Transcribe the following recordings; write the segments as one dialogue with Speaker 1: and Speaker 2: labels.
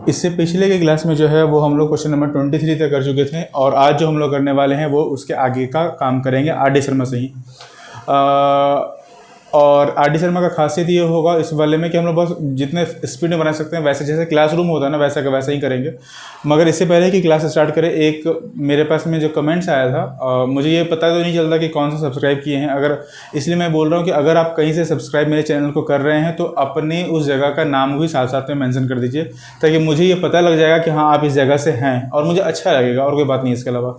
Speaker 1: इससे पिछले के क्लास में जो है वो हम लोग क्वेश्चन नंबर 23 तक कर चुके थे, और आज जो हम लोग करने वाले हैं वो उसके आगे का काम करेंगे आर डी शर्मा से ही। और आर डी शर्मा का खासियत ये होगा इस वाले में कि हम लोग बस जितने स्पीड में बना सकते हैं वैसे, जैसे क्लासरूम होता है ना वैसा का वैसा ही करेंगे। मगर इससे पहले कि क्लास स्टार्ट करें, एक मेरे पास में जो कमेंट्स आया था, मुझे ये पता तो नहीं चलता कि कौन सा सब्सक्राइब किए हैं, अगर इसलिए मैं बोल रहा हूँ कि अगर आप कहीं से सब्सक्राइब मेरे चैनल को कर रहे हैं तो अपने उस जगह का नाम भी साथ साथ में मेंशन कर दीजिए, ताकि मुझे ये पता लग जाएगा कि हाँ आप इस जगह से हैं, और मुझे अच्छा लगेगा, और कोई बात नहीं इसके अलावा।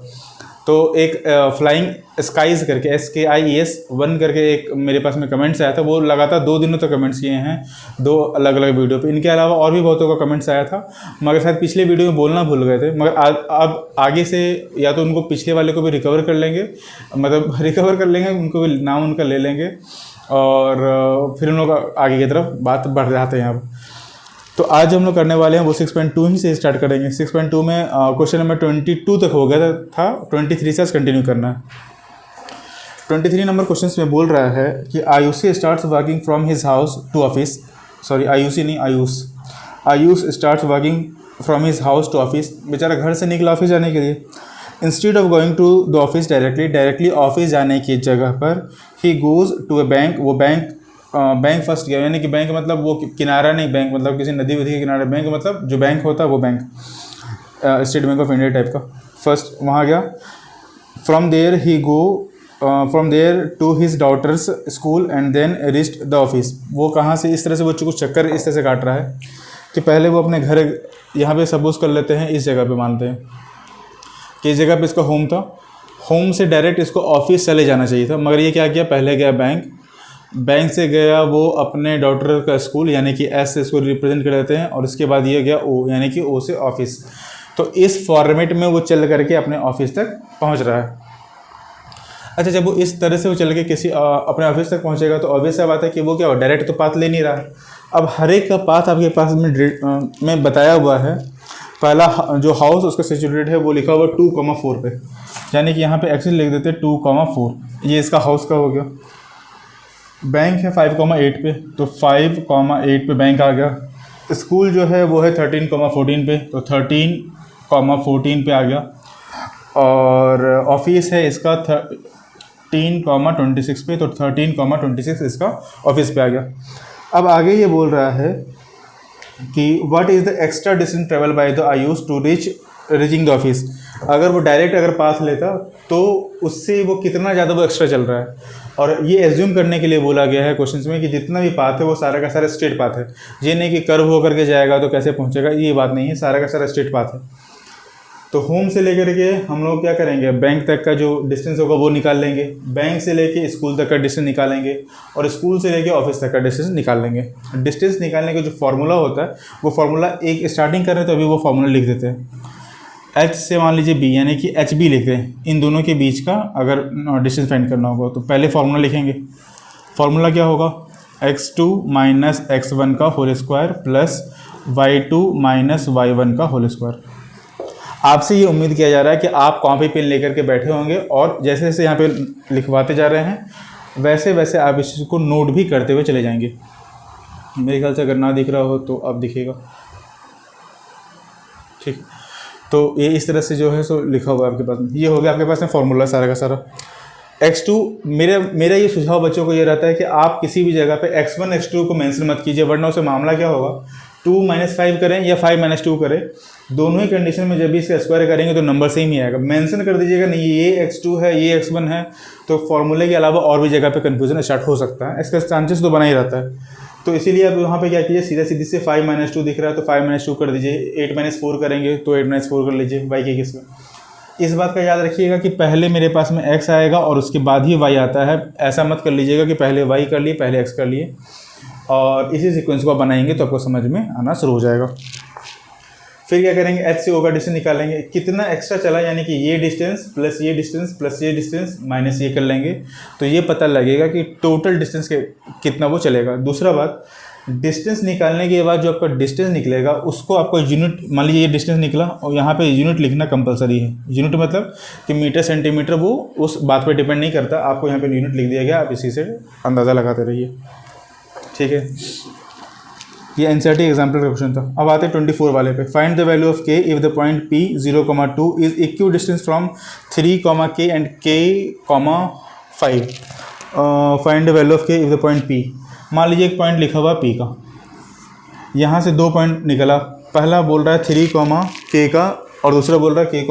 Speaker 1: तो एक फ्लाइंग स्काइज करके SKIES1 करके एक मेरे पास में कमेंट्स आया था, वो लगातार 2 दिनों तक कमेंट्स किए हैं 2 अलग अलग वीडियो पे। इनके अलावा और भी बहुतों का कमेंट्स आया था, मगर शायद पिछले वीडियो में बोलना भूल गए थे। मगर अब आगे से या तो उनको पिछले वाले को भी रिकवर कर लेंगे, मतलब रिकवर कर लेंगे, उनको भी नाम उनका ले लेंगे, और फिर उन लोग आगे की तरफ बात बढ़ जाते हैं। अब तो आज हम लोग करने वाले हैं वो 6.2 ही से स्टार्ट करेंगे। 6.2 में क्वेश्चन नंबर 22 तक हो गया था, 23 से कंटिन्यू करना है। 23 नंबर क्वेश्चन में बोल रहा है कि Ayushi starts working from his house to office, sorry Ayushi नहीं, Ayush starts working from his house to office. बेचारा घर से निकला ऑफिस जाने के लिए। Instead of going to the office directly office जाने की जगह पर ही गोज़ टू ए बैंक, वो बैंक फर्स्ट गया, यानी कि बैंक मतलब वो किनारा नहीं, बैंक मतलब किसी नदी वदी के किनारे, बैंक मतलब जो बैंक होता है वो bank, state bank of India type का। फर्स्ट वहाँ गया। From there to his daughter's school and then reached the office. वो कहाँ से इस तरह से वो कुछ चक्कर इस तरह से काट रहा है कि पहले वो अपने घर, यहाँ पे सपोज कर लेते हैं इस जगह पे, मानते हैं कि इस जगह पे इसका होम था, होम से डायरेक्ट इसको ऑफिस चले जाना चाहिए था, मगर ये क्या किया, पहले गया बैंक से गया वो अपने डॉटर का स्कूल, यानी कि S से इसको रिप्रेजेंट कर देते हैं, और उसके बाद ये गया O, यानी कि O से ऑफिस। तो इस फॉर्मेट में वो चल करके अपने ऑफिस तक पहुंच रहा है। अच्छा, जब वो इस तरह से वो चल के किसी अपने ऑफिस तक पहुंचेगा तो ऑब्वियस सा बात है कि वो क्या हो, डायरेक्ट तो पाथ ले नहीं रहा है। अब हर एक का पाथ आपके पास में बताया हुआ है। पहला जो हाउस उसका सिचुएटेड है वो लिखा हुआ 2,4 पे, यानी कि यहाँ पे एक्चुअली लिख देते हैं 2,4, ये इसका हाउस का हो गया। बैंक है 5,8 पे, तो 5,8 पे बैंक आ गया। स्कूल जो है वो है 13,14 पे, तो 13,14 पे आ गया। और ऑफिस है इसका 13,26 पे, तो 13,26 इसका ऑफिस पे आ गया। अब आगे ये बोल रहा है कि what is the extra distance travel by the Ayush to reaching the office. अगर वो डायरेक्ट अगर पाथ लेता तो उससे वो कितना ज़्यादा वो एक्स्ट्रा चल रहा है, और ये एज्यूम करने के लिए बोला गया है क्वेश्चन में कि जितना भी पाथ है वो सारा का सारा स्ट्रेट पाथ है। ये नहीं कि कर्व होकर के जाएगा तो कैसे पहुंचेगा, ये बात नहीं है, सारा का सारा स्ट्रेट पाथ है। तो होम से लेकर के हम लोग क्या करेंगे, बैंक तक का जो डिस्टेंस होगा वो निकाल लेंगे, बैंक से लेके स्कूल तक का डिस्टेंस निकालेंगे, और स्कूल से लेके ऑफिस तक का डिस्टेंस निकाल लेंगे। डिस्टेंस निकालने का जो फार्मूला होता है वो फार्मूला, एक स्टार्टिंग कर रहे हैं तो अभी वो फार्मूला लिख देते हैं। H से मान लीजिए B, यानी कि HB लिख रहे हैं, इन दोनों के बीच का अगर डिस्टेंस फाइंड करना होगा तो पहले फार्मूला लिखेंगे। फार्मूला क्या होगा, x2 माइनस x1 का whole square plus y2 minus y1 का होल स्क्वायर। आपसे ये उम्मीद किया जा रहा है कि आप कॉपी पेन लेकर के बैठे होंगे, और जैसे जैसे यहाँ पे लिखवाते जा रहे हैं वैसे वैसे आप इस चीज़ को नोट भी करते हुए चले जाएंगे। मेरे ख्याल से अगर ना दिख रहा हो तो अब दिखेगा, ठीक। तो ये इस तरह से जो है सो लिखा हुआ है आपके पास में, ये हो गया आपके पास में फॉर्मूला सारा का सारा। x2, मेरा ये सुझाव बच्चों को ये रहता है कि आप किसी भी जगह पे x1 x2 को मेंशन मत कीजिए, वरना उससे मामला क्या होगा, 2 - 5 करें या 5 - 2 करें, दोनों ही कंडीशन में जब भी इसका स्क्वायर करेंगे तो नंबर सेम ही आएगा। मेंशन कर दीजिएगा नहीं ये x2 है ये x1 है, तो फॉर्मूले के अलावा और भी जगह पे कन्फ्यूजन स्टार्ट हो सकता है, इसका चांसेस तो बना ही रहता है। तो इसीलिए आप वहाँ पे क्या कीजिए, सीधा सीधी से 5 - 2 दिख रहा है तो 5 - 2 कर दीजिए, 8 - 4 करेंगे तो 8 - 4 कर लीजिए y के केस में। इस बात का याद रखिएगा कि पहले मेरे पास में x आएगा और उसके बाद ही y आता है, ऐसा मत कर लीजिएगा कि पहले y कर लिए पहले x कर लिए, और इसी सीक्वेंस को बनाएंगे तो आपको समझ में आना शुरू हो जाएगा। फिर क्या करेंगे, h से o का डिस्टेंस निकालेंगे, कितना एक्स्ट्रा चला, यानी कि ये डिस्टेंस प्लस ये डिस्टेंस प्लस ये डिस्टेंस माइनस ये कर लेंगे, तो ये पता लगेगा कि टोटल डिस्टेंस के कितना वो चलेगा। दूसरा बात, डिस्टेंस निकालने के बाद जो आपका डिस्टेंस निकलेगा उसको आपको यूनिट, मान लीजिए ये डिस्टेंस निकला और यहाँ पे यूनिट लिखना कंपलसरी है। यूनिट मतलब कि मीटर सेंटीमीटर, वो उस बात पे डिपेंड नहीं करता, आपको यहाँ पे यूनिट लिख दिया गया, आप इसी से अंदाज़ा लगाते रहिए, ठीक है। ये एनसीईआरटी एग्जाम्पल का क्वेश्चन था। अब आते हैं 24 वाले पे। फाइंड द वैल्यू ऑफ के if the point P 0,2 is equi distance from 3, K and K, 5। Find the value of के इफ द पॉइंट P। मान लीजिए एक पॉइंट लिखा हुआ P का, यहाँ से 2 पॉइंट निकला। पहला बोल रहा है 3, K का और दूसरा बोल रहा है K,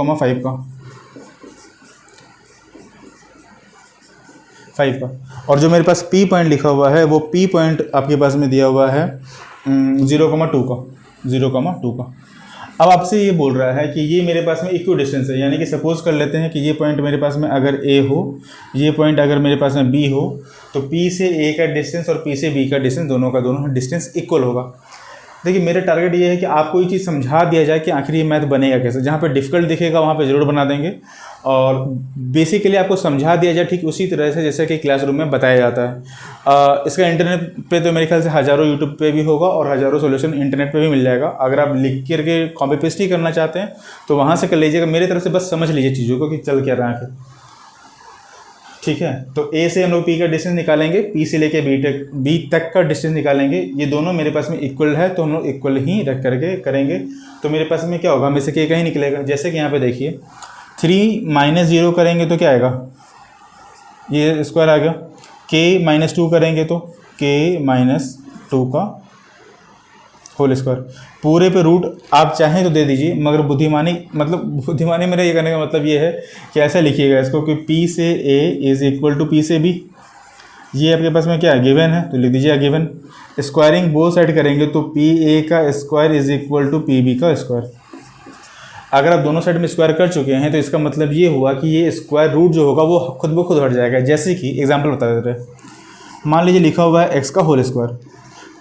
Speaker 1: 5 का। और जो मेरे पास P पॉइंट लिखा हुआ है वो P पॉइंट आपके पास में दिया हुआ है 0,2 का। अब आपसे ये बोल रहा है कि ये मेरे पास में इक्वी डिस्टेंस है, यानी कि सपोज कर लेते हैं कि ये पॉइंट मेरे पास में अगर A हो, ये पॉइंट अगर मेरे पास में B हो, तो P से A का डिस्टेंस और P से B का डिस्टेंस दोनों का दोनों डिस्टेंस इक्वल होगा। देखिए मेरा टारगेट ये है कि आपको ये चीज़ समझा दिया जाए कि आखिर ये मैथ बनेगा कैसे। जहाँ पे डिफ़िकल्ट दिखेगा वहाँ पे ज़रूर बना देंगे, और बेसिकली आपको समझा दिया जाए ठीक उसी तरह से जैसे कि क्लासरूम में बताया जाता है। इसका इंटरनेट पे तो मेरे ख्याल से हज़ारों यूट्यूब पे भी होगा और हज़ारों सोल्यूशन इंटरनेट पे भी मिल जाएगा। अगर आप लिख करके कॉपी पेस्ट ही करना चाहते हैं तो वहाँ से कर लीजिएगा। मेरी तरफ से बस समझ लीजिए चीज़ों को कि चल क्या रहा है आखिर, ठीक है। तो A से हम लोग P का डिस्टेंस निकालेंगे, P से लेके B तक का डिस्टेंस निकालेंगे। ये दोनों मेरे पास में इक्वल है तो हम लोग इक्वल ही रख करके करेंगे। तो मेरे पास में क्या होगा, में से K का ही निकलेगा। जैसे कि यहाँ पे देखिए 3 - 0 करेंगे तो क्या आएगा, ये स्क्वायर आ गया। K - 2 करेंगे तो K - 2 का होल स्क्वायर। पूरे पे रूट आप चाहें तो दे दीजिए, मगर बुद्धिमानी मेरा ये करने का मतलब ये है कि ऐसा लिखिएगा इसको कि P से A is equal to P से B। ये आपके पास में क्या है, गिवन है, तो लिख दीजिए गिवन। स्क्वायरिंग बोथ साइड करेंगे तो PA का square is equal to PB का स्क्वायर। अगर आप दोनों साइड में स्क्वायर कर चुके हैं तो इसका मतलब ये हुआ कि ये स्क्वायर रूट जो होगा वो खुद ब खुद हट जाएगा। जैसे कि एग्जाम्पल बता देते हैं, मान लीजिए लिखा हुआ है x का होल स्क्वायर,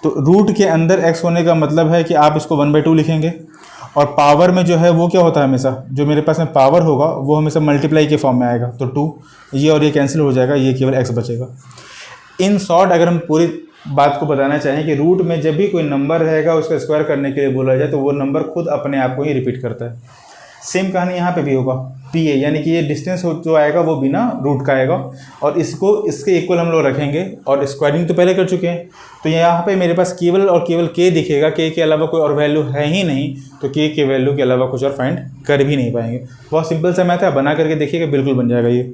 Speaker 1: तो रूट के अंदर x होने का मतलब है कि आप इसको 1/2 लिखेंगे, और पावर में जो है वो क्या होता है, हमेशा जो मेरे पास में पावर होगा वो हमेशा मल्टीप्लाई के फॉर्म में आएगा। तो 2 ये और ये कैंसिल हो जाएगा, ये केवल x बचेगा। इन शॉर्ट अगर हम पूरी बात को बताना चाहें कि रूट में जब भी कोई नंबर रहेगा उसका स्क्वायर करने के लिए बोला जाए तो वो नंबर खुद अपने आप को ही रिपीट करता है। सेम कहानी यहाँ पे भी होगा। PA यानी कि ये डिस्टेंस जो आएगा वो बिना रूट का आएगा, और इसके इक्वल हम लोग रखेंगे। और स्क्वायरिंग तो पहले कर चुके हैं, तो यहाँ पे मेरे पास केवल और केवल K दिखेगा। K के अलावा कोई और वैल्यू है ही नहीं, तो K के वैल्यू के अलावा कुछ और फाइंड कर भी नहीं पाएंगे। बहुत सिंपल सा मैथ है, बना करके देखिएगा, बिल्कुल बन जाएगा ये।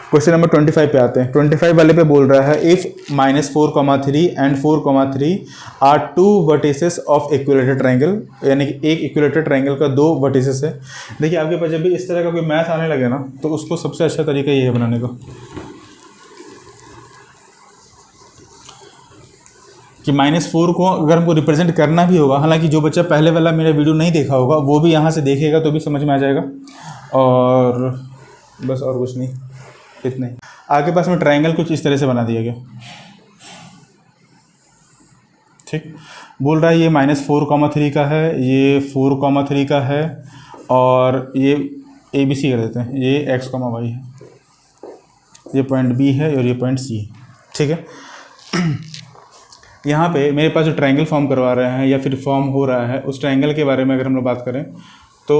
Speaker 1: क्वेश्चन नंबर 25 पे आते हैं। 25 वाले पे बोल रहा है if -4,3 and 4,3 are 2 vertices of equilateral triangle, यानी कि एक इक्विलेटरल ट्रायंगल का 2 वर्टिसेस है। देखिए आपके पास जब भी इस तरह का कोई मैथ आने लगे ना तो उसको सबसे अच्छा तरीका ये है बनाने का कि -4 को अगर हमको रिप्रेजेंट करना भी होगा, हालांकि जो बच्चा पहले वाला मेरा वीडियो नहीं देखा होगा वो भी यहाँ से देखेगा तो भी समझ में आ जाएगा। और बस और कुछ नहीं, इतना ही। आगे पास में ट्रायंगल कुछ इस तरह से बना दिया गया, ठीक। बोल रहा है ये -4,3 का है, ये 4,3 का है, और ये ABC कर देते हैं, ये x, y है, ये पॉइंट B है और ये पॉइंट C है, ठीक है। यहाँ पे मेरे पास जो ट्रायंगल फॉर्म करवा रहे हैं या फिर फॉर्म हो रहा है उस ट्रायंगल के बारे में अगर हम लोग बात करें तो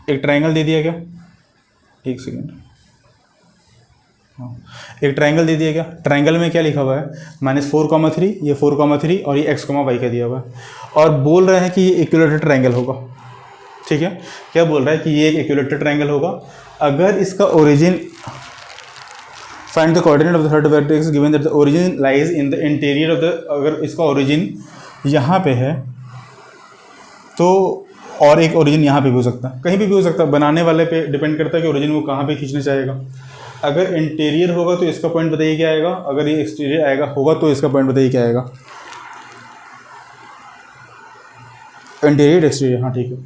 Speaker 1: एक ट्रायंगल दे दिया गया, एक सेकेंड, हाँ, एक ट्रायंगल दे दिया गया। ट्रायंगल में क्या लिखा हुआ है, -4,3, ये 4,3 और ये x, y का दिया हुआ है, और बोल रहे हैं कि ये इक्विलेटरल ट्रायंगल होगा, ठीक है। क्या बोल रहा है कि ये एक इक्विलेटरल ट्रायंगल होगा अगर इसका origin, find the coordinate of the third vertex given that the origin lies in the interior of the, अगर इसका ओरिजिन यहाँ पे है तो और एक ओरिजिन यहाँ पे भी हो सकता है, कहीं भी हो सकता है, बनाने वाले पे डिपेंड करता है कि ओरिजिन वो कहाँ पे खींचना चाहेगा। अगर इंटीरियर होगा तो इसका पॉइंट बताइए क्या आएगा, अगर ये एक्सटीरियर आएगा होगा तो इसका पॉइंट बताइए क्या आएगा, इंटीरियर एक्सटीरियर, हाँ ठीक है।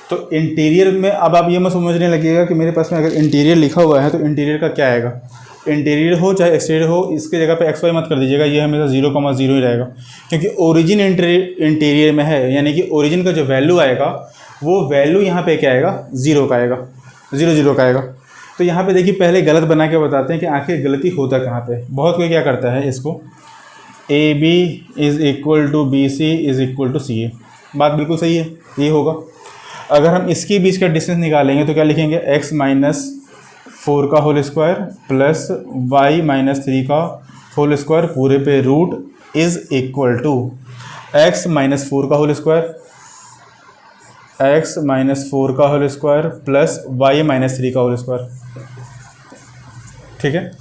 Speaker 1: तो इंटीरियर में अब आप ये मत समझने लगिएगा कि मेरे पास में अगर इंटीरियर लिखा हुआ है तो इंटीरियर का क्या आएगा, इंटीरियर हो चाहे एक्सटीरियर हो, इसके जगह पे XY मत कर दीजिएगा, ये हमेशा 0,0 ही रहेगा, क्योंकि ओरिजिन इंटीरियर में है, यानी कि ओरिजिन का जो वैल्यू आएगा वो वैल्यू यहाँ पे क्या आएगा, 0 का आएगा, 0 का आएगा। तो यहाँ पे देखिए पहले गलत बना के बताते हैं कि आखिर गलती होता कहाँ पे। बहुत कोई क्या करता है इसको AB is equal to BC is equal to CA, बात बिल्कुल सही है, ये होगा। अगर हम इसके बीच का डिस्टेंस निकालेंगे तो क्या लिखेंगे, x - 4 का होल स्क्वायर प्लस y - 3 का होल स्क्वायर पूरे पे root is equal to x minus 4 का होल स्क्वायर, एक्स माइनस 4 का whole square plus y minus 3 का होल स्क्वायर। ठीक है,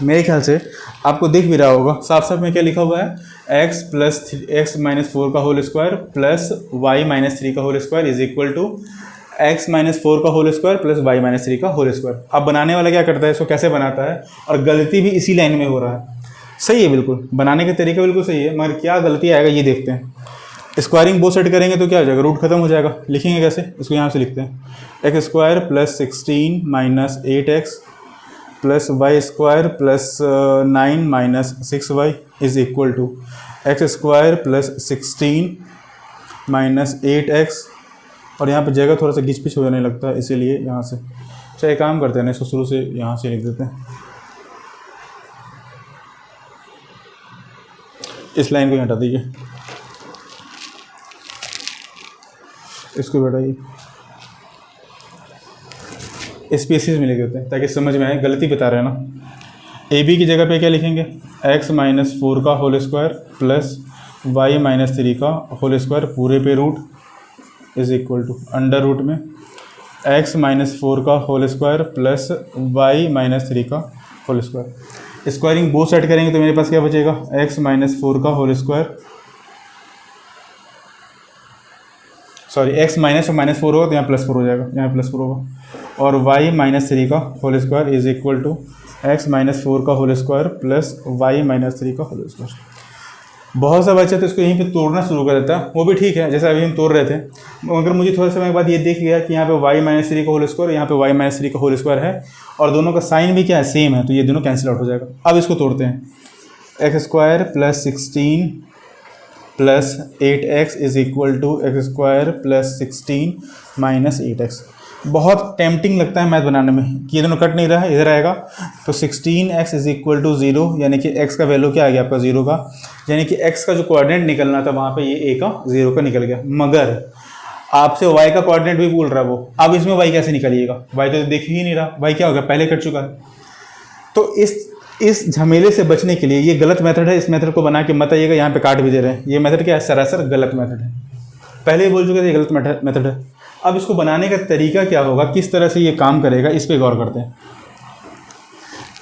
Speaker 1: मेरे ख्याल से आपको दिख भी रहा होगा साफ साफ में क्या लिखा हुआ है, एक्स प्लस एक्स माइनस 4 का whole square plus y minus 3 का whole square is equal to x minus 4 का whole square plus y minus 3 का होल स्क्वायर। अब बनाने वाला क्या करता है, इसको कैसे बनाता है, और गलती भी इसी लाइन में हो रहा है। सही है, बिल्कुल बनाने का तरीका बिल्कुल सही है, मगर क्या गलती आएगा ये देखते हैं। स्क्वायरिंग बोथ साइड करेंगे तो क्या हो जाएगा, रूट खत्म हो जाएगा। लिखेंगे कैसे, इसको यहाँ से लिखते हैं, x square plus 16 minus 8x plus y square plus 9 minus 6y is equal to x square plus 16 minus 8x, और यहाँ पे जगह थोड़ा सा घिच पिच हो जाने लगता है, इसीलिए यहाँ से चाहे काम करते हैं ना, इसको शुरू से यहाँ से लिख देते हैं, इस लाइन को हटा दीजिए, इसको हटाइए, स्पेसिस में लिख देते हैं ताकि समझ में आए, गलती बता रहे हैं ना। ए बी की जगह पे क्या लिखेंगे, एक्स माइनस 4 का whole square plus y minus 3 का होल स्क्वायर पूरे पे root is equal to under root में एक्स माइनस 4 का whole square plus y minus 3 का whole square. Squaring both side करेंगे तो मेरे पास क्या बचेगा, एक्स माइनस 4 का whole square, sorry x minus और माइनस 4 होगा तो यहाँ प्लस 4 हो जाएगा, यहाँ प्लस 4 होगा, और वाई माइनस 3 का whole square is equal to x minus 4 का whole square plus y minus 3 का होल स्क्वायर। बहुत सा बच्चा तो इसको यहीं पे तोड़ना शुरू कर देता है, वो भी ठीक है, जैसे अभी हम तोड़ रहे थे, मगर मुझे थोड़ा समय बाद ये दिख गया कि यहाँ पे वाई माइनस 3 का होल स्क्वायर, यहाँ पे वाई माइनस 3 का होल स्क्वायर है, और दोनों का साइन भी क्या है, सेम है, तो ये दोनों कैंसिल आउट हो जाएगा। अब इसको तोड़ते हैं, x square plus 16 plus 8x is equal to x square plus 16 minus 8x। बहुत टेम्पटिंग लगता है मैथ बनाने में कि ये दोनों कट नहीं रहा है, इधर आएगा तो 16x इज इक्वल टू 0, यानी कि x का वैल्यू क्या आ गया आपका 0 का, यानी कि x का जो कोऑर्डिनेट निकलना था वहाँ पे ये a का 0 का निकल गया, मगर आपसे y का कोऑर्डिनेट भी बोल रहा है वो। अब इसमें y कैसे निकलिएगा, y तो देख ही नहीं रहा, y क्या हो गया, पहले कट चुका है। तो इस झमेले से बचने के लिए ये गलत मेथड है, इस मेथड को बना के मत आइएगा, यहाँ पे काट भी दे रहे हैं, ये मेथड क्या है, सरासर गलत मेथड है, पहले ही बोल चुके थे ये गलत मेथड है। अब इसको बनाने का तरीका क्या होगा, किस तरह से ये काम करेगा, इस पर गौर करते हैं।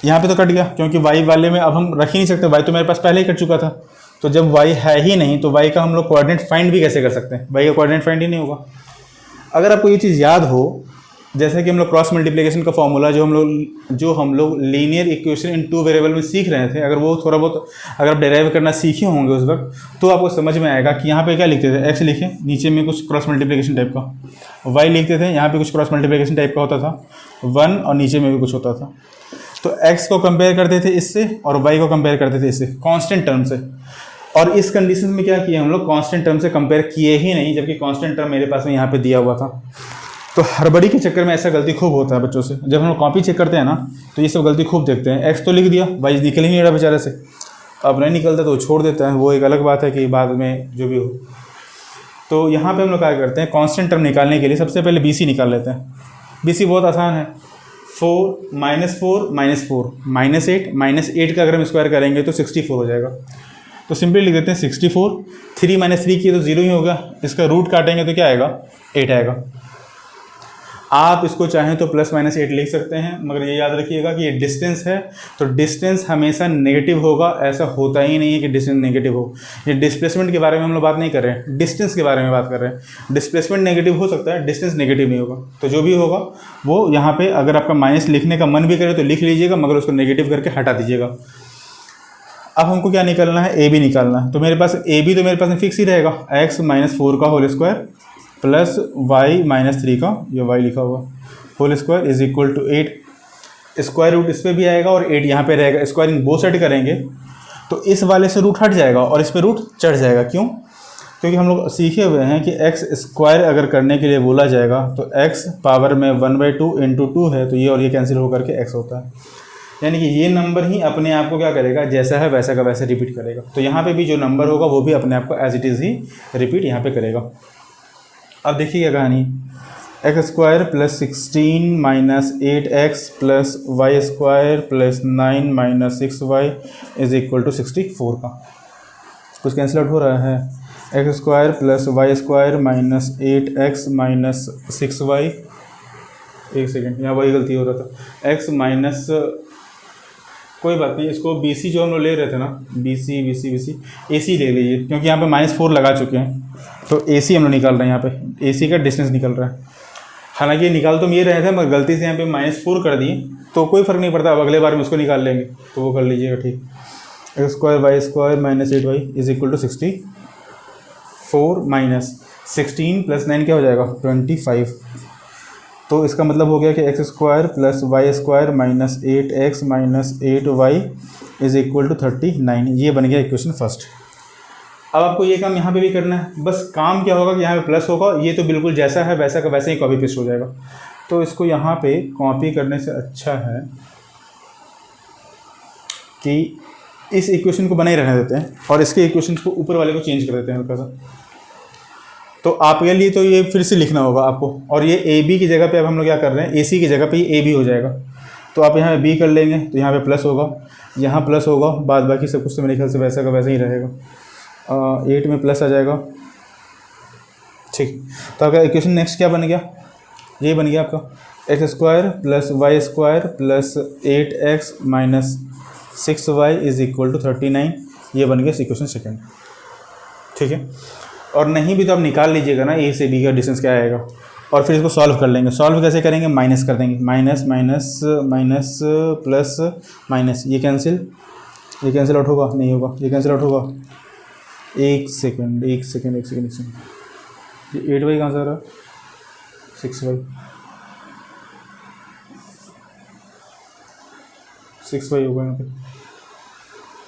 Speaker 1: यहाँ पे तो कट गया क्योंकि y वाले में अब हम रख ही नहीं सकते, y तो मेरे पास पहले ही कट चुका था, तो जब y है ही नहीं तो y का हम लोग कोऑर्डिनेट फाइंड भी कैसे कर सकते हैं, y का कोऑर्डिनेट फाइंड ही नहीं होगा। अगर आपको ये चीज़ याद हो, जैसे कि हम लोग क्रॉस मल्टीप्लिकेशन का फॉर्मूला जो हम लोग लीनियर इक्वेशन इन 2 वेरिएबल में सीख रहे थे, अगर वो थोड़ा बहुत अगर आप डेराइव करना सीखे होंगे उस वक्त, तो आपको समझ में आएगा कि यहाँ पे क्या लिखते थे, एक्स लिखे, नीचे में कुछ क्रॉस मल्टीप्लिकेशन टाइप का, वाई लिखते थे, यहाँ पे कुछ क्रॉस मल्टीप्लिकेशन टाइप का होता था, 1 और नीचे में भी कुछ होता था। तो एक्स को कंपेयर करते थे इससे और वाई को कंपेयर करते थे इससे कॉन्स्टेंट टर्म से, और इस कंडीशन में क्या किया हम लोग, कांस्टेंट टर्म से कंपेयर किए ही नहीं, जबकि कांस्टेंट टर्म मेरे पास में यहाँ पे दिया हुआ था। तो हड़बड़ी के चक्कर में ऐसा गलती खूब होता है बच्चों से, जब हम लोग कॉपी चेक करते हैं ना तो ये सब गलती खूब देखते हैं, एक्स तो लिख दिया, वाई निकल ही नहीं रहा बेचारे से, अब नहीं निकलता तो छोड़ देता है, वो एक अलग बात है कि बाद में जो भी हो। तो यहाँ पे हम लोग क्या करते हैं, कांस्टेंट टर्म निकालने के लिए सबसे पहले BC निकाल लेते हैं। BC बहुत आसान है, 4 माइनस 4 माइनस 4 माइनस 8 माइनस 8 का अगर हम स्क्वायर करेंगे तो 64 हो जाएगा। तो सिंपली लिख देते हैं 64, 3 माइनस 3 किए तो 0 ही होगा, इसका रूट काटेंगे तो क्या आएगा, 8 आएगा। आप इसको चाहें तो प्लस माइनस 8 लिख सकते हैं, मगर ये याद रखिएगा कि ये डिस्टेंस है, तो डिस्टेंस हमेशा नेगेटिव होगा, ऐसा होता ही नहीं है कि डिस्टेंस नेगेटिव हो। ये डिस्प्लेसमेंट के बारे में हम लोग बात नहीं कर रहे हैं, डिस्टेंस के बारे में बात कर रहे हैं। डिस्प्लेसमेंट नेगेटिव हो सकता है, डिस्टेंस नेगेटिव नहीं होगा। तो जो भी होगा वो यहाँ पे अगर आपका माइनस लिखने का मन भी करे तो लिख लीजिएगा, मगर उसको नेगेटिव करके हटा दीजिएगा। अब हमको क्या निकालना है, AB निकालना है। तो मेरे पास AB तो मेरे पास फिक्स ही रहेगा, एक्स माइनस 4 का whole square plus y minus 3 का, ये वाई लिखा हुआ, whole square is equal to 8। Square root इस पर भी आएगा और 8 यहाँ पे रहेगा। स्क्वायरिंग बोथ साइड करेंगे तो इस वाले से रूट हट जाएगा और इस पे रूट चढ़ जाएगा। क्यों? क्योंकि हम लोग सीखे हुए हैं कि एक्स स्क्वायर अगर करने के लिए बोला जाएगा तो एक्स पावर में 1/2 इंटू 2 है, तो ये और ये कैंसिल होकर के एक्स होता है, यानी कि ये नंबर ही अपने आप को क्या करेगा, जैसा है वैसा का वैसा रिपीट करेगा। तो यहाँ पे भी जो नंबर होगा वो भी अपने आप को एज इट इज़ ही रिपीट यहाँ पे करेगा। अब देखिए क्या कहानी, x square plus 16 minus 8x plus y square plus 9 minus 6y is equal to 64 का कुछ कैंसिल आउट हो रहा है। X square plus y square minus 8x minus 6y, एक सेकेंड यहाँ वही गलती हो रहा था, x माइनस, कोई बात नहीं, इसको BC जो हम लोग ले रहे थे ना, BC AC ले लीजिए क्योंकि यहाँ पे -4 लगा चुके हैं, तो AC हम लोग निकाल रहे हैं, यहाँ पे AC का डिस्टेंस निकल रहा है। हालांकि निकाल तो हम ये रहे थे मगर गलती से यहाँ पे -4 कर दिए, तो कोई फ़र्क नहीं पड़ता, अब अगले बार में उसको निकाल लेंगे, तो वो कर लीजिएगा ठीक। X square y square minus 8y is equal to 64 minus 16 plus 9 क्या हो जाएगा 25। तो इसका मतलब हो गया कि x square plus y square minus 8x minus 8y is equal to 39। ये बन गया इक्वेशन फर्स्ट। अब आपको ये काम यहाँ पे भी करना है, बस काम क्या होगा कि यहाँ पे प्लस होगा, ये तो बिल्कुल जैसा है वैसा का वैसा ही कॉपी पेस्ट हो जाएगा। तो इसको यहाँ पे कॉपी करने से अच्छा है कि इस इक्वेशन को बनाए रहने देते हैं और इसके इक्वेशन को ऊपर वाले को चेंज कर देते हैं हल्का सा। तो आपके लिए तो ये फिर से लिखना होगा आपको, और ये ए बी की जगह पे अब हम लोग क्या कर रहे हैं, ए सी की जगह पे ये ए बी हो जाएगा। तो आप यहाँ बी कर लेंगे तो यहाँ पे प्लस होगा, यहाँ प्लस होगा, बाद बाकी सब कुछ तो मेरे ख्याल से वैसा का वैसा ही रहेगा। 8 में प्लस आ जाएगा, ठीक। तो आपका इक्वेशन नेक्स्ट क्या बन गया, ये बन गया आपका x square plus y square plus 8x minus 6y is equal to 39। ये बन गया इक्वेशन सेकेंड, ठीक है। और नहीं भी तो आप निकाल लीजिएगा ना ए से बी का डिस्टेंस क्या आएगा, और फिर इसको सॉल्व कर लेंगे। सॉल्व कैसे करेंगे, माइनस कर देंगे, minus minus minus plus minus, ये कैंसिल आउट होगा, नहीं होगा, ये कैंसिल आउट होगा। एक सेकेंड, ये 8y कहाँ से आ रहा, 6y होगा यहाँ पे,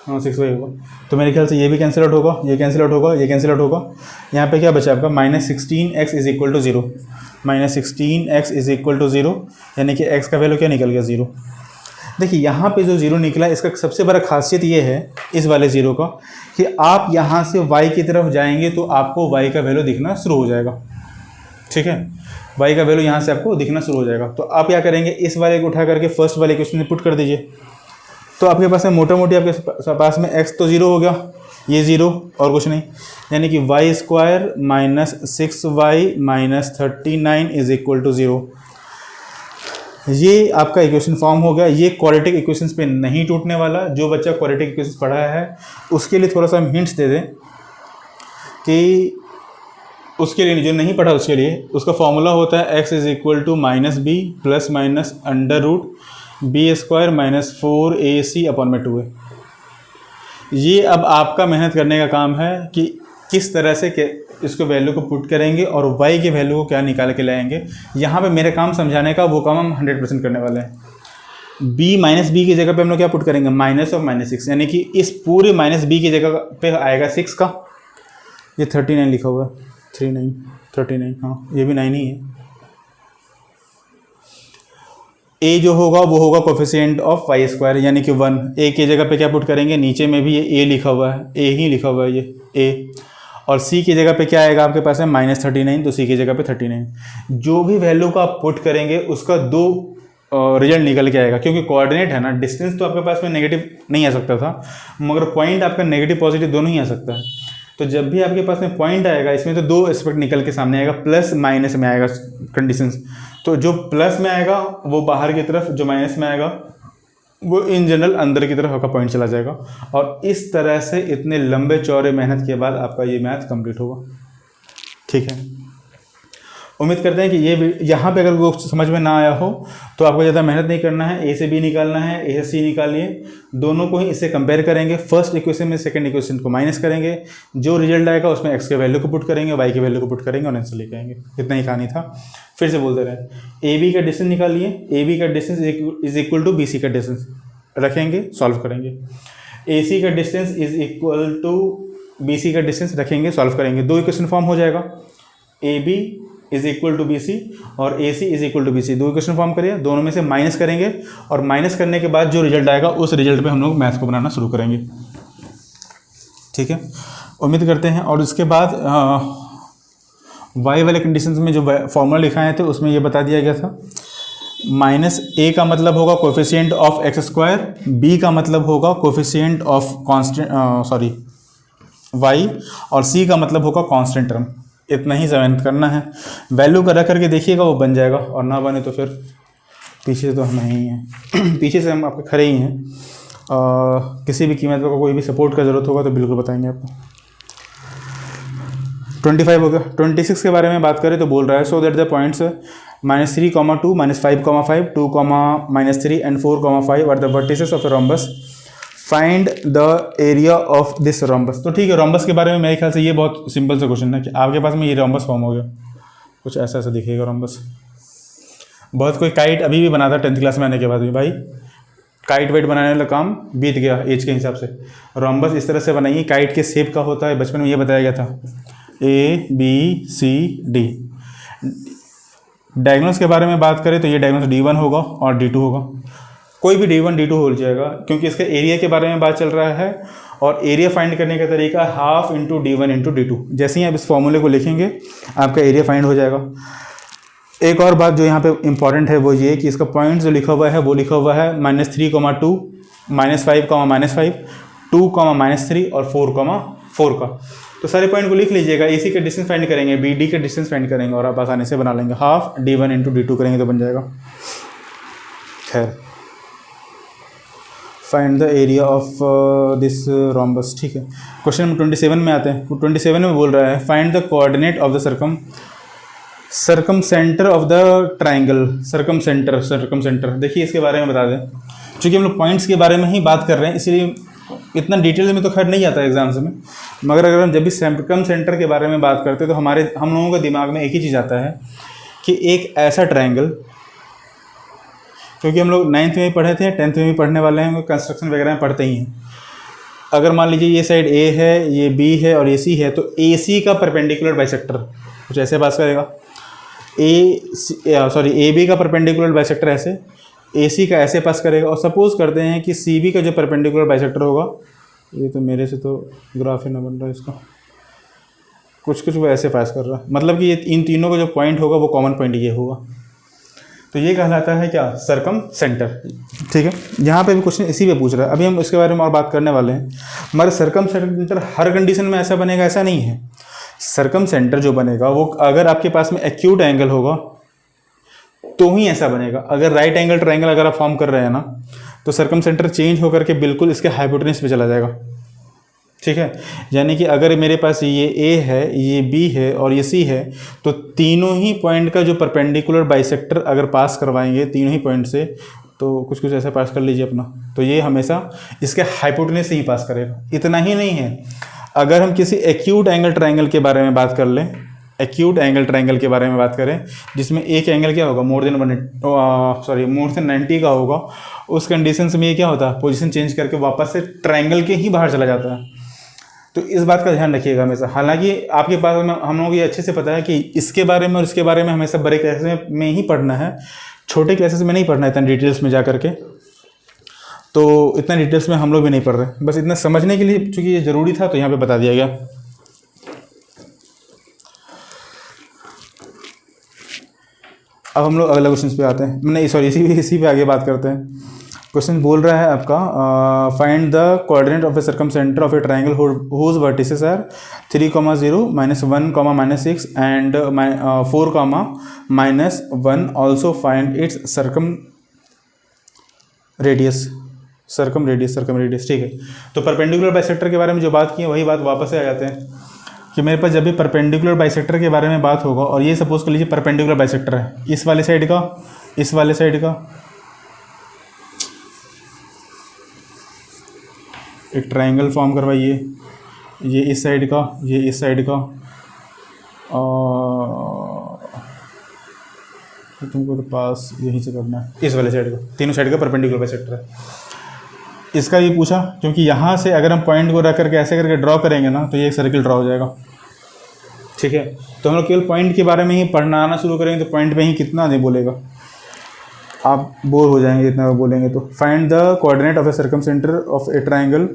Speaker 1: हाँ 6y होगा। तो मेरे ख्याल से ये भी कैंसिल आउट होगा, ये कैंसिल आउट होगा, ये कैंसिल आउट होगा। यहाँ पे क्या बचा आपका -16x is equal to 0, -16x is equal to 0, यानी कि x का वैल्यू क्या निकल गया 0। देखिए यहाँ पे जो 0 निकला, इसका सबसे बड़ा खासियत ये है इस वाले 0 का कि आप यहाँ से y की तरफ जाएंगे तो आपको y का वैल्यू दिखना शुरू हो जाएगा, ठीक है। y का वैल्यू यहाँ से आपको दिखना शुरू हो जाएगा। तो आप क्या करेंगे, इस वाले को उठा करके फर्स्ट वाले क्वेश्चन में पुट कर दीजिए। तो आपके पास में मोटा मोटी आपके पास में x तो 0 हो गया, ये 0 और कुछ नहीं, यानी कि y square minus 6y minus 39 is equal to 0। ये आपका इक्वेशन फॉर्म हो गया। ये क्वाड्रेटिक इक्वेशंस पे नहीं टूटने वाला। जो बच्चा क्वाड्रेटिक इक्वेशंस पढ़ा है उसके लिए थोड़ा सा हम हिंट्स दे दें कि उसके लिए, जो नहीं पढ़ा उसके लिए, उसका फॉर्मूला होता है x is equal to -b plus minus under root b square minus 4ac upon में 2a। ये अब आपका मेहनत करने का काम है कि किस तरह से इसको वैल्यू को पुट करेंगे और y के वैल्यू को क्या निकाल के लाएंगे। यहाँ पे मेरे काम समझाने का वो काम हम 100% करने वाले हैं। b माइनस बी की जगह पे हम लोग क्या पुट करेंगे, माइनस ऑफ -6, यानी कि इस पूरे -b की जगह पे आएगा 6 का, ये 39 लिखा हुआ है, 39, हाँ ये भी 9 ही है। a जो होगा वो होगा कोफिशिएंट ऑफ वाई स्क्वायर, यानी कि 1। a की जगह पे क्या पुट करेंगे, नीचे में भी ये a लिखा हुआ है, a ही लिखा हुआ है ये a। और c की जगह पे क्या आएगा आपके पास है -39, तो c की जगह पे 39। जो भी वैल्यू को आप पुट करेंगे उसका 2 रिजल्ट निकल के आएगा, क्योंकि कोऑर्डिनेट है ना, डिस्टेंस तो आपके पास में नेगेटिव नहीं आ सकता था, मगर पॉइंट आपका नेगेटिव पॉजिटिव दोनों ही आ सकता है। तो जब भी आपके पास में पॉइंट आएगा, इसमें तो 2 एस्पेक्ट निकल के सामने आएगा, प्लस माइनस में आएगा कंडीशंस। तो जो प्लस में आएगा वो बाहर की तरफ, जो माइनस में आएगा वो इन जनरल अंदर की तरफ आपका पॉइंट चला जाएगा। और इस तरह से इतने लंबे चौड़े मेहनत के बाद आपका ये मैथ कंप्लीट होगा, ठीक है। उम्मीद करते हैं कि ये यहाँ पे अगर वो समझ में ना आया हो तो आपको ज़्यादा मेहनत नहीं करना है, ए से बी निकालना है, ए से सी निकालिए, दोनों को ही इससे कंपेयर करेंगे। फर्स्ट इक्वेशन में सेकंड इक्वेशन को माइनस करेंगे, जो रिजल्ट आएगा उसमें एक्स के वैल्यू को पुट करेंगे, वाई के वैल्यू को पुट करेंगे और आंसर लेके आएंगे। इतना ही कहानी था, फिर से बोलते रहे। ए बी का डिस्टेंस निकालिए, ए बी का distance is equal to B C का डिस्टेंस रखेंगे, सॉल्व करेंगे। ए सी का distance is equal to B C का डिस्टेंस रखेंगे, सॉल्व करेंगे। 2 इक्वेशन फॉर्म हो जाएगा, A B is equal to B C और A C is equal to B C. 2 equation form करिए, दोनों में से माइनस करेंगे और माइनस करने के बाद जो रिजल्ट आएगा उस रिजल्ट पे हम लोग मैथ्स को बनाना शुरू करेंगे, ठीक है। उम्मीद करते हैं। और उसके बाद वाई वाले कंडीशंस में जो फॉर्मूला लिखाए थे उसमें ये बता दिया गया था, -a का मतलब होगा coefficient of x square, b का मतलब होगा कोफिशिएंट ऑफ कांस्टेंट y, और c का मतलब होगा कांस्टेंट टर्म। इतना ही सेवेंथ करना है, वैल्यू का रख करके देखिएगा, वो बन जाएगा, और ना बने तो फिर पीछे से तो हम नहीं हैं पीछे से हम आपके खड़े ही हैं। किसी भी कीमत पर कोई भी सपोर्ट का ज़रूरत होगा तो बिल्कुल बताएंगे आपको। 25 हो गया। 26 के बारे में बात करें तो बोल रहा है, so that the points -3, -2, -5, 2, -3 and 4, 5 are the vertices of a rhombus, find the area of this rhombus. तो ठीक है, रोम्बस के बारे में मेरे ख्याल से ये बहुत सिंपल सा क्वेश्चन है कि आपके पास में ये रोम्बस फॉर्म हो गया, कुछ ऐसा ऐसा दिखेगा रोम्बस। बहुत कोई काइट अभी भी बनाता 10th क्लास में आने के बाद भी, भाई काइट वेट बनाने वाला काम बीत गया एज के हिसाब से। रोम्बस इस तरह से बनाइए, काइट के शेप का होता है, बचपन में ये बताया गया था, ABCD। डायगोनल्स के बारे में बात करें तो ये डायगोनल्स D1 होगा और D2 होगा, कोई भी D1 D2 हो जाएगा, क्योंकि इसके एरिया के बारे में बात चल रहा है, और एरिया फाइंड करने का तरीका half into D1 into D2। जैसे ही आप इस फॉर्मूले को लिखेंगे आपका एरिया फाइंड हो जाएगा। एक और बात जो यहाँ पे इंपॉर्टेंट है वो ये कि इसका पॉइंट जो लिखा हुआ है वो लिखा हुआ है -3, -2, -5, -5, 2, -3 और 4, का। तो सारे पॉइंट को लिख लीजिएगा, AC का डिस्टेंस फाइंड करेंगे, BD का डिस्टेंस फाइंड करेंगे, और आप आसानी से बना लेंगे, हाफ D1 इंटू D2 करेंगे तो बन जाएगा। खैर, find the area of this rhombus, ठीक है। क्वेश्चन नंबर 27 में आते हैं। 27 में बोल रहा है, find the coordinate of the circum centre of the triangle. Circum centre देखिए, इसके बारे में बता दें, चूँकि हम लोग पॉइंट्स के बारे में ही बात कर रहे हैं इसलिए इतना डिटेल में तो खैर नहीं आता एग्जाम्स में, मगर अगर हम जब भी सर्कम सेंटर के बारे में बात करते हैं तो हम लोगों के दिमाग में एक ही चीज़ आता है कि एक ऐसा ट्राइंगल, क्योंकि हम लोग 9th में भी पढ़े थे, 10th में भी पढ़ने वाले हैं, कंस्ट्रक्शन वगैरह में पढ़ते ही हैं। अगर मान लीजिए ये साइड A है, ये B है और ये C है, तो AC का परपेंडिकुलर बाइसेक्टर कुछ ऐसे पास करेगा, AB का परपेंडिकुलर बाइसेक्टर ऐसे, AC का ऐसे पास करेगा, और सपोज करते हैं कि CB का जो परपेंडिकुलर बाइसेक्टर होगा, ये तो मेरे से तो ग्राफ ही ना बन रहा है इसका, कुछ वो ऐसे पास कर रहा है, मतलब कि ये इन तीनों का जो पॉइंट होगा वो कॉमन पॉइंट ये होगा, तो ये कहलाता है क्या, सर्कम सेंटर। ठीक है, यहाँ पे भी क्वेश्चन इसी पे पूछ रहा है, अभी हम इसके बारे में और बात करने वाले हैं। मगर सर्कम सेंटर हर कंडीशन में ऐसा बनेगा ऐसा नहीं है। सर्कम सेंटर जो बनेगा वो अगर आपके पास में एक्यूट एंगल होगा तो ही ऐसा बनेगा। अगर राइट एंगल ट्रायंगल अगर आप फॉर्म कर रहे हैं ना, तो सर्कम सेंटर चेंज होकर के बिल्कुल इसके हाइपोटेन्यूज पे चला जाएगा। ठीक है, यानी कि अगर मेरे पास ये A है, ये B है और ये C है, तो तीनों ही पॉइंट का जो परपेंडिकुलर बाइसेक्टर अगर पास करवाएंगे तीनों ही पॉइंट से, तो कुछ ऐसा पास कर लीजिए अपना, तो ये हमेशा इसके हाइपोटेन्यूज से ही पास करेगा। इतना ही नहीं है, अगर हम किसी एक्यूट एंगल ट्रायंगल के बारे में बात कर लें, एक्यूट एंगल ट्रायंगल के बारे में बात करें जिसमें एक एंगल क्या होगा, मोर देन 90 का होगा, उस कंडीशन में ये क्या होता है, पोजीशन चेंज करके वापस से ट्रायंगल के ही बाहर चला जाता है। तो इस बात का ध्यान रखिएगा हमेशा। हालांकि आपके पास में हम लोगों को ये अच्छे से पता है कि इसके बारे में और इसके बारे में हमेशा बड़े क्लासेस में ही पढ़ना है, छोटे क्लासेस में नहीं पढ़ना है इतना डिटेल्स में जा करके। तो इतना डिटेल्स में हम लोग भी नहीं पढ़ रहे, बस इतना समझने के लिए चूँकि ये ज़रूरी था तो यहाँ पे बता दिया गया। अब हम लोग अगला क्वेश्चन पे आते हैं, नहीं सॉरी इसी पे आगे बात करते हैं। क्वेश्चन बोल रहा है आपका, find the coordinate of a circumcentre of a triangle whose vertices are 3, 0, -1, -6 and 4, -1। Also find its circumradius. ठीक है, तो परपेंडिकुलर बाइसेक्टर के बारे में जो बात की है वही बात वापस से आ जाते हैं कि मेरे पास जब भी परपेंडिकुलर बाइसेक्टर के बारे में बात होगा, और ये सपोज कर लीजिए परपेंडिकुलर बाइसेक्टर है, इस वाले साइड का, इस वाले साइड का एक ट्रायंगल फॉर्म करवाइए, ये इस साइड का, ये इस साइड का, और तुमको तो पास यहीं से करना है, इस वाले साइड का, तीनों साइड का परपेंडिकुलर बाइसेक्टर है। इसका ये पूछा क्योंकि यहाँ से अगर हम पॉइंट को रख करके ऐसे करके ड्रॉ करेंगे ना, तो ये एक सर्किल ड्रॉ हो जाएगा। ठीक है, तो हम लोग केवल पॉइंट के बारे में ही पढ़ना आना शुरू करेंगे तो पॉइंट में ही कितना नहीं बोलेगा, आप बोर हो जाएंगे इतना बोलेंगे तो। Find the coordinate of a circumcentre of a triangle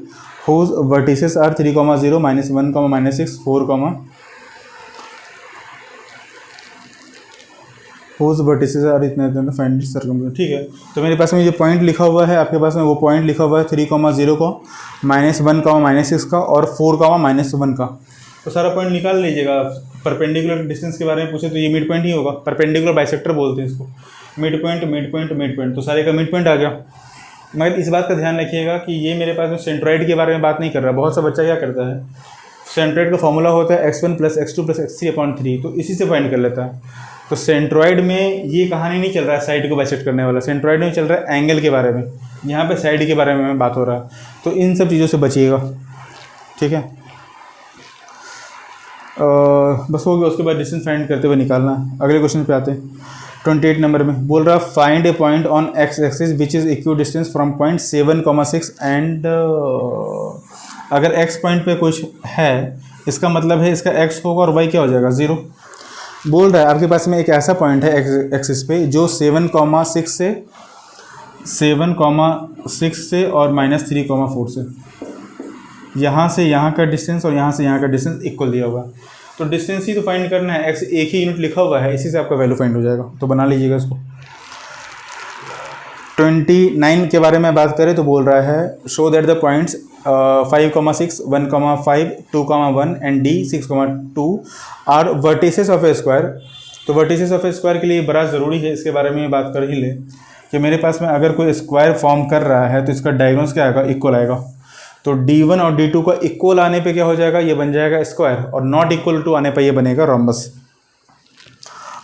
Speaker 1: whose vertices are 3, 0, -1, -6, 4, whose vertices are इतने इतने फाइंड सर्कमफ्रेंस, ठीक है। तो मेरे पास में ये पॉइंट लिखा हुआ है, आपके पास में वो पॉइंट लिखा हुआ है 3,0 का, -1 का, -6 का और 4 का, -1 का। तो सारा पॉइंट निकाल लीजिएगा। परपेंडिकुलर डिस्टेंस के बारे में पूछे तो ये मिड पॉइंट ही होगा, परपेंडिकुलर बाइसेक्टर बोलते हैं इसको, mid point mid point mid point, तो सारे का मिड पॉइंट आ गया। मगर इस बात का ध्यान रखिएगा कि ये मेरे पास में सेंट्रॉइड के बारे में बात नहीं कर रहा। बहुत सा बच्चा क्या करता है, सेंट्रॉइड का फॉर्मूला होता है x1 + x2 + x3/3, तो इसी से फाइंड कर लेता है। तो सेंट्रॉइड में ये कहानी नहीं चल रहा है साइड को बाइसेक्ट करने वाला, सेंट्रॉइड में चल रहा है एंगल के बारे में, यहाँ पे साइड के बारे में बात हो रहा है। तो इन सब चीज़ों से बचिएगा, ठीक है। बस हो गया, उसके बाद डिस्टेंस फाइंड करते हुए निकालना है। अगले क्वेश्चन पे आते हैं। 28 नंबर में बोल रहा find A point on x axis which is equi distance from point 7,6 and अगर एक्स पॉइंट पे कुछ है, इसका मतलब है इसका एक्स होगा और वाई क्या हो जाएगा, 0। बोल रहा है आपके पास में एक ऐसा पॉइंट है एक्स एक्सिस पे जो 7,6 से और -3,4 से, यहाँ से यहाँ का डिस्टेंस और यहाँ से यहाँ का डिस्टेंस इक्वल दिया हुआ है। तो डिस्टेंस ही तो फाइंड करना है, एक्स एक ही यूनिट लिखा हुआ है, इसी से आपका वैल्यू फाइंड हो जाएगा। तो बना लीजिएगा इसको। 29 के बारे में बात करें तो बोल रहा है show that the points 5,6, 1,5, 2,1 and D 6,2 are vertices of a square. तो वर्टिसेस ऑफ ए स्क्वायर के लिए बड़ा ज़रूरी है, इसके बारे में बात कर ही ले कि मेरे पास में अगर कोई स्क्वायर फॉर्म कर रहा है तो इसका डायगोनल्स क्या आएगा, इक्वल आएगा। तो D1 और D2 का इक्वल आने पे क्या हो जाएगा, ये बन जाएगा स्क्वायर, और नॉट इक्वल टू आने पे ये बनेगा रोम्बस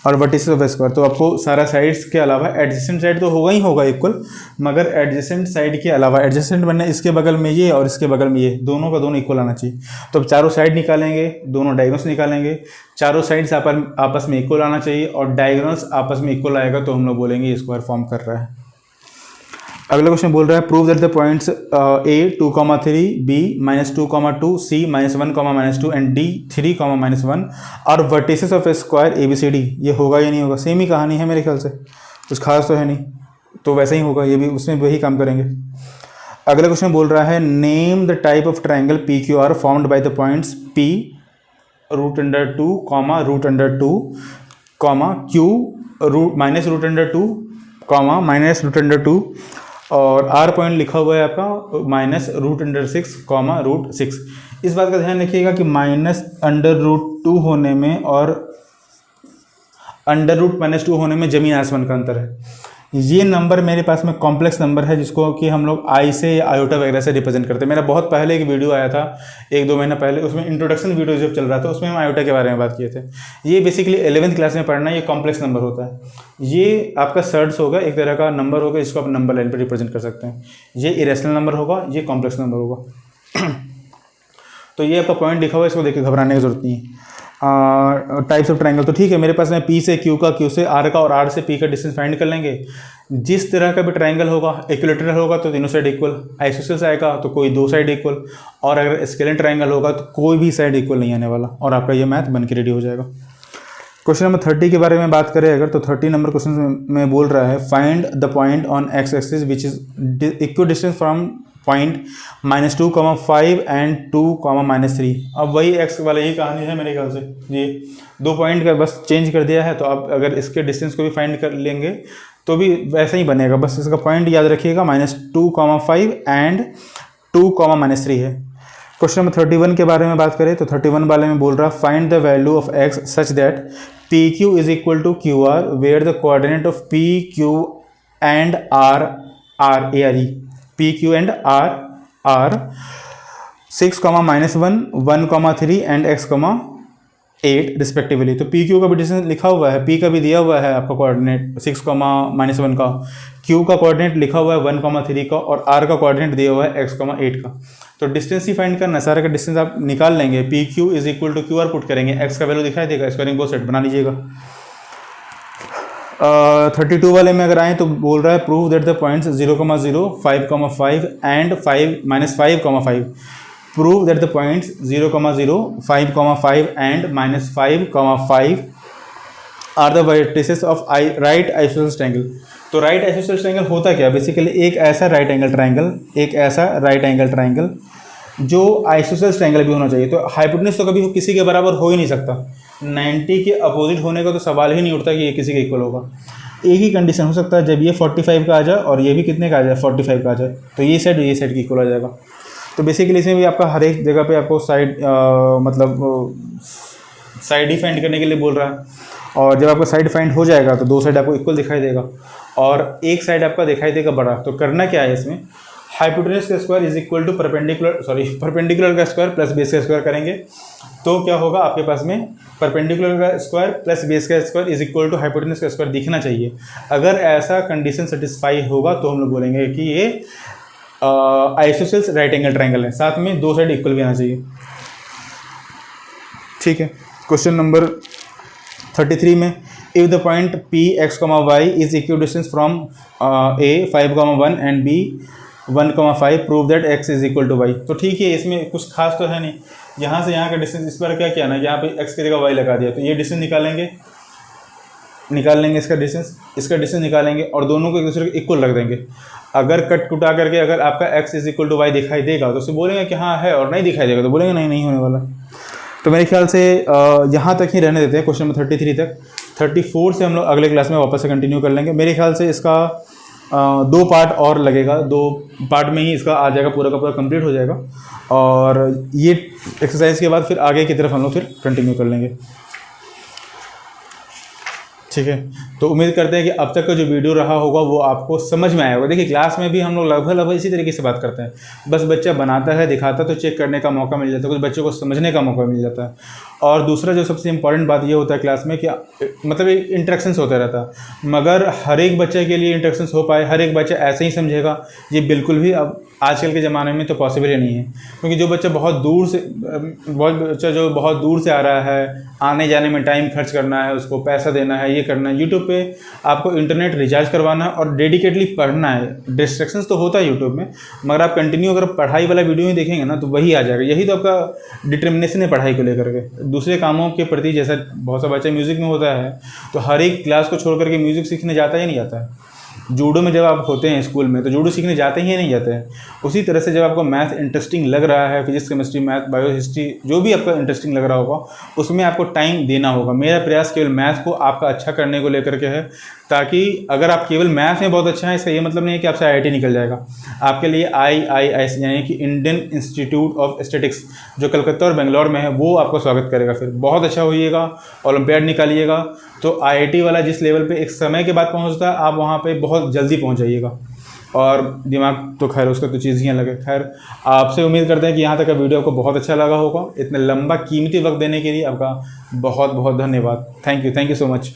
Speaker 1: और वर्टिसेस ऑफ स्क्वायर। तो आपको सारा साइड्स के अलावा एडजेसेंट साइड तो होगा ही होगा इक्वल, मगर एडजेसेंट साइड के अलावा, एडजेसेंट बनने इसके बगल में ये और इसके बगल में ये, दोनों का दोनों इक्वल आना चाहिए। तो अब चारों साइड निकालेंगे, दोनों डायगोनल्स निकालेंगे, चारों साइड्स आपस में इक्वल आना चाहिए और डायगोनल्स आपस में इक्वल आएगा तो हम लोग बोलेंगे ये स्क्वायर फॉर्म कर रहा है। अगला क्वेश्चन बोल रहा है prove that the points A 2,3, B -2,2, C -1, -2 and D 3, -1 और vertices of a square ABCD। ये होगा या नहीं होगा, सेम ही कहानी है मेरे ख्याल से, कुछ खास तो है नहीं, तो वैसे ही होगा, ये भी उसमें वही काम करेंगे। अगला क्वेश्चन बोल रहा है name the type of triangle PQR formed by the points P √2, √2, Q -√2, -√2 और R पॉइंट लिखा हुआ है आपका -√6, √6। इस बात का ध्यान रखिएगा कि -√2 होने में और √-2 होने में ज़मीन आसमान का अंतर है। ये नंबर मेरे पास में कॉम्प्लेक्स नंबर है जिसको कि हम लोग आई से या आयोटा वगैरह से रिप्रेजेंट करते हैं। मेरा बहुत पहले एक वीडियो आया था 1-2 महीना पहले, उसमें इंट्रोडक्शन वीडियो जब चल रहा था उसमें हम आयोटा के बारे में बात किए थे। ये बेसिकली 11th क्लास में पढ़ना, ये कॉम्प्लेक्स नंबर होता है। ये आपका सर्ड्स होगा, एक तरह का नंबर होगा जिसको आप नंबर लाइन पर रिप्रेजेंट कर सकते हैं। ये इरेशनल नंबर होगा, ये कॉम्प्लेक्स नंबर होगा। तो ये आपका पॉइंट लिखा हुआ है, इसको देखिए घबराने की जरूरत नहीं है। टाइप्स ऑफ ट्रायंगल, तो ठीक है, मेरे पास में P से Q का, Q से R का और R से P का डिस्टेंस फाइंड कर लेंगे। जिस तरह का भी ट्रायंगल होगा, इक्विलेटरल होगा तो तीनों साइड इक्वल, आइसोसेलेस आएगा तो कोई 2 साइड इक्वल, और अगर स्केलेन ट्रायंगल होगा तो कोई भी साइड इक्वल नहीं आने वाला, और आपका ये मैथ बन के रेडी हो जाएगा। क्वेश्चन नंबर 30 के बारे में बात करें अगर, तो 30 नंबर क्वेश्चन में बोल रहा है find the point on x axis which is equi distance from point -2,5 and 2, -3। अब वही एक्स वाला ही कहानी है मेरे ख्याल से, ये 2 पॉइंट का बस चेंज कर दिया है। तो अब अगर इसके डिस्टेंस को भी फाइंड कर लेंगे तो भी वैसा ही बनेगा, बस इसका पॉइंट याद रखिएगा -2,5 एंड 2, -3 है। क्वेश्चन नंबर 31 के बारे में बात करें तो 31 वाले में बोल रहा है find the value of x such that PQ is equal to QR where the coordinate of PQ and R are ARE, PQ and R are 6, -1, 1, 3 and x, 8 respectively. तो PQ का भी डिस्टेंस लिखा हुआ है, P का भी दिया हुआ है आपका कोऑर्डिनेट 6, -1 का, Q का कोऑर्डिनेट लिखा हुआ है 1, 3 का, और R का कोऑर्डिनेट दिया हुआ है x, 8 का। तो डिस्टेंस ही फाइंड करना, सारे का डिस्टेंस आप निकाल लेंगे। PQ is equal to QR put करेंगे, x का वैल्यू दिखाई देगा, स्क्वायरिंग बोथ साइड बना लीजिएगा। 32 वाले में अगर आए तो बोल रहा है prove that the points 0, 0, 5, and 5, prove that the points 0, 0, 5, and -5, are the vertices of right isosceles triangle. तो राइट आइसोसेलेस ट्रायंगल होता क्या बेसिकली, एक ऐसा राइट एंगल ट्रायंगल जो आइसोसेल्स ट्रायंगल भी होना चाहिए। तो हाइपोटेन्यूज तो कभी किसी के बराबर हो ही नहीं सकता, 90 के अपोजिट होने का तो सवाल ही नहीं उठता कि ये किसी के इक्वल होगा। एक ही कंडीशन हो सकता है जब ये 45 का आ जाए और ये भी कितने का आ जाए, 45 का आ जाए, तो ये साइड की इक्वल आ जाएगा। तो बेसिकली इसमें भी आपका हर एक जगह पे आपको साइड मतलब साइड ही फाइंड करने के लिए बोल रहा है, और जब आपका साइड फाइंड हो जाएगा तो दो साइड आपको इक्वल दिखाई देगा और एक साइड आपका दिखाई देगा बड़ा। तो करना क्या है इसमें, हाइपोटेन्यूज का square is equal to perpendicular का स्क्वायर प्लस बेस का स्क्वायर करेंगे। तो क्या होगा आपके पास में, परपेंडिकुलर का स्क्वायर प्लस बेस का square is equal to hypotenuse का स्क्वायर दिखना चाहिए। अगर ऐसा कंडीशन सेटिस्फाई होगा तो हम लोग बोलेंगे कि ये आइसोसेल्स राइट एंगल ट्रायंगल है, साथ में दो साइड इक्वल भी आना चाहिए। ठीक है, क्वेश्चन नंबर 33 में, if the point P X comma Y is equal distance from A 5,1 and B 1,5 prove that X is equal to Y. तो ठीक है, इसमें कुछ खास तो है नहीं, यहाँ से यहाँ का डिस्टेंस, इस पर क्या किया ना, यहाँ पे एक्स की जगह वाई लगा दिया, तो ये डिस्टेंस निकाल लेंगे इसका डिस्टेंस निकालेंगे और दोनों को एक दूसरे को इक्वल रख देंगे। अगर कट कुटा करके अगर आपका X is equal to Y दिखाई देगा तो उसे बोलेंगे कि हाँ है, और नहीं दिखाई देगा तो बोलेंगे नहीं होने वाला। तो मेरे ख्याल से यहाँ तक ही रहने देते हैं क्वेश्चन नंबर 33 तक। 34 से हम लोग अगले क्लास में वापस से कंटिन्यू कर लेंगे। मेरे ख्याल से इसका 2 पार्ट और लगेगा, 2 पार्ट में ही इसका आ जाएगा, पूरा का पूरा कंप्लीट हो जाएगा। और ये एक्सरसाइज के बाद फिर आगे की तरफ हम लोग फिर कंटिन्यू कर लेंगे। ठीक है, तो उम्मीद करते हैं कि अब तक का जो वीडियो रहा होगा वो आपको समझ में आया होगा। देखिए क्लास में भी हम लोग लगभग इसी तरीके से बात करते हैं, बस बच्चा बनाता है दिखाता है तो चेक करने का मौका मिल जाता है, कुछ बच्चों को समझने का मौका मिल जाता है। और दूसरा जो सबसे इंपॉर्टेंट बात ये होता है क्लास में कि मतलब इंटरेक्शंस होता रहता है, मगर हर एक बच्चे के लिए इंटरेक्शंस हो पाए, हर एक बच्चा ऐसे ही समझेगा, ये बिल्कुल भी अब आजकल के ज़माने में तो पॉसिबल ही नहीं है। क्योंकि जो बच्चा बहुत दूर से आ रहा है, आने जाने में टाइम खर्च करना है, उसको पैसा देना है, ये करना है, यूट्यूब पे आपको इंटरनेट रिचार्ज करवाना है और डेडिकेटली पढ़ना है। डिस्ट्रैक्शंस तो होता है यूट्यूब में, मगर आप कंटिन्यू अगर पढ़ाई वाला वीडियो ही देखेंगे ना तो वही आ जाएगा। यही तो आपका डिटर्मिनेशन है पढ़ाई को लेकर के। दूसरे कामों के प्रति, जैसा बहुत सा बच्चा म्यूज़िक में होता है तो हर एक क्लास को छोड़ करके म्यूज़िक सीखने जाता ही नहीं जाता है। जूडो में जब आप होते हैं स्कूल में तो जूडो सीखने जाते ही नहीं जाते हैं। उसी तरह से जब आपको मैथ इंटरेस्टिंग लग रहा है, physics chemistry math bio history जो भी आपका इंटरेस्टिंग लग रहा होगा उसमें आपको टाइम देना होगा। मेरा प्रयास केवल मैथ को आपका अच्छा करने को लेकर के है, ताकि अगर आप केवल मैथ में बहुत अच्छा है इसका ये मतलब नहीं है कि आपसे IIT निकल जाएगा। आपके लिए IIS यानी कि इंडियन इंस्टीट्यूट ऑफ स्टैटिस्टिक्स जो कलकत्ता और बेंगलोर में है वो आपका स्वागत करेगा। फिर बहुत अच्छा होइएगा, ओलंपियाड निकालिएगा, तो IIT वाला जिस लेवल पे एक समय के बाद पहुंचता है आप वहां पे बहुत जल्दी पहुंच जाइएगा। और दिमाग तो खैर उसका तो चीज़ ही अलग है। खैर आपसे उम्मीद करते हैं कि यहाँ तक का वीडियो आपको बहुत अच्छा लगा होगा। इतना लंबा कीमती वक्त देने के लिए आपका बहुत बहुत धन्यवाद। Thank you so much.